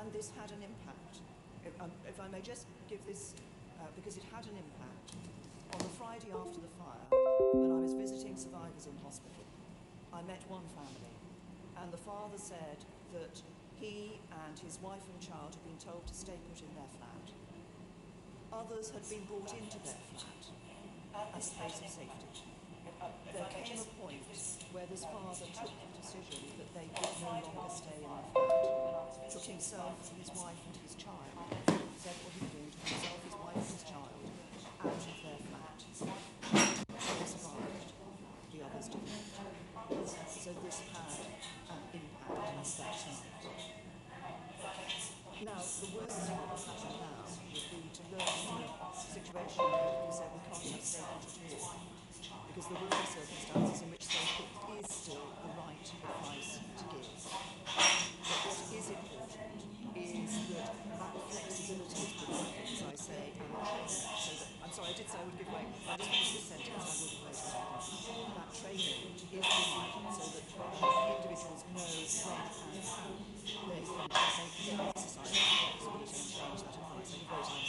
and this had an impact. If I may just give this, because it had an impact. On the Friday after the fire, when I was visiting survivors in hospital, I met one family, and the father said that he and his wife and child had been told to stay put in their flat. Others had been brought into their flat as a place of safety. There came a point where this father took the decision that they could no longer stay in the flat, took himself, his wife and his child, said what he was doing to himself, his wife and his child, out of their flat. They survived, the others didn't. So this had an impact at that time. Now, the worst thing that will happen now would be to learn from a situation where people say we can't have stay put at all, because there will be circumstances in which stay put is still the right advice to give. But what is important is that flexibility is provided, as I say, and training. So that, I'm sorry, I did say I would give away. I just finished this sentence, I would have later. That training is provided so that individuals know when and how they can exercise flexibility and change that advice. I think those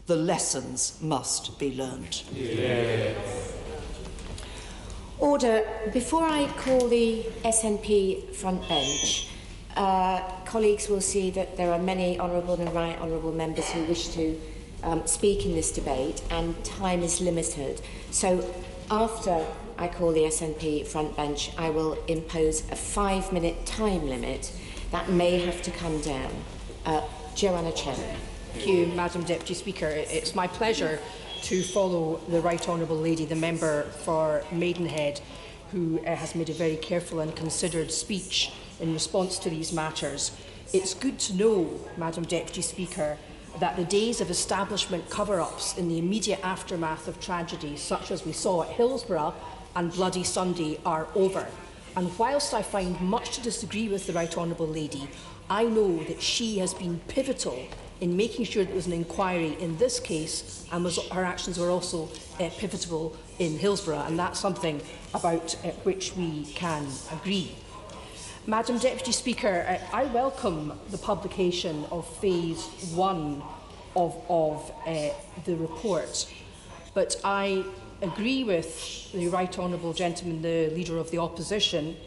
the lessons must be learned. Yeah. Order. Before I call the SNP front bench, colleagues will see that there are many honourable and right honourable members who wish to speak in this debate, and time is limited. So after I call the SNP front bench, I will impose a 5-minute time limit that may have to come down. Joanna Chen. Thank you, Madam Deputy Speaker. It's my pleasure to follow the Right Honourable Lady, the member for Maidenhead, who has made a very careful and considered speech in response to these matters. It's good to know, Madam Deputy Speaker, that the days of establishment cover-ups in the immediate aftermath of tragedies such as we saw at Hillsborough and Bloody Sunday are over. And whilst I find much to disagree with the Right Honourable Lady, I know that she has been pivotal in making sure there was an inquiry in this case, and her actions were also pivotal in Hillsborough, and that's something about which we can agree. Madam Deputy Speaker, I welcome the publication of Phase 1 of the report, but I agree with the Right Honourable Gentleman, the Leader of the Opposition,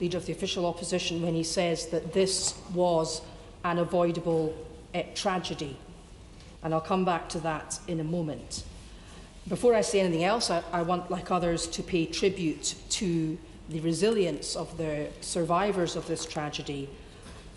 Leader of the Official Opposition, when he says that this was an avoidable tragedy. And I'll come back to that in a moment. Before I say anything else, I want, like others, to pay tribute to the resilience of the survivors of this tragedy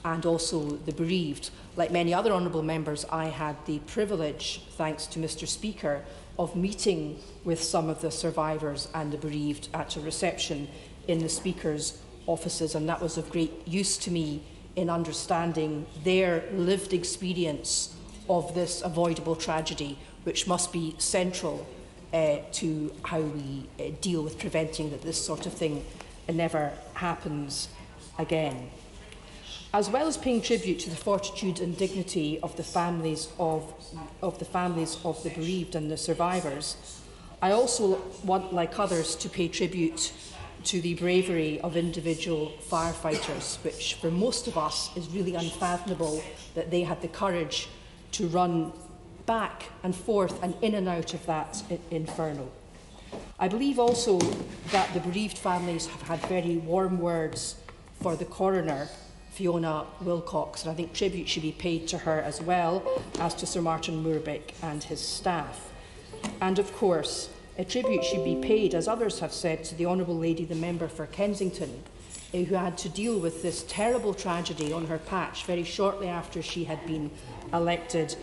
and also the bereaved. Like many other honourable members, I had the privilege, thanks to Mr. Speaker, of meeting with some of the survivors and the bereaved at a reception in the Speaker's offices, and that was of great use to me in understanding their lived experience of this avoidable tragedy, which must be central to how we deal with preventing that this sort of thing never happens again. As well as paying tribute to the fortitude and dignity of the families of the bereaved and the survivors, I also want, like others, to pay tribute to the bravery of individual firefighters, which for most of us is really unfathomable that they had the courage to run back and forth and in and out of that inferno. I believe also that the bereaved families have had very warm words for the coroner, Fiona Wilcox, and I think tribute should be paid to her as well as to Sir Martin Moorbeck and his staff. And of course, a tribute should be paid, as others have said, to the Honourable Lady, the member for Kensington, who had to deal with this terrible tragedy on her patch very shortly after she had been elected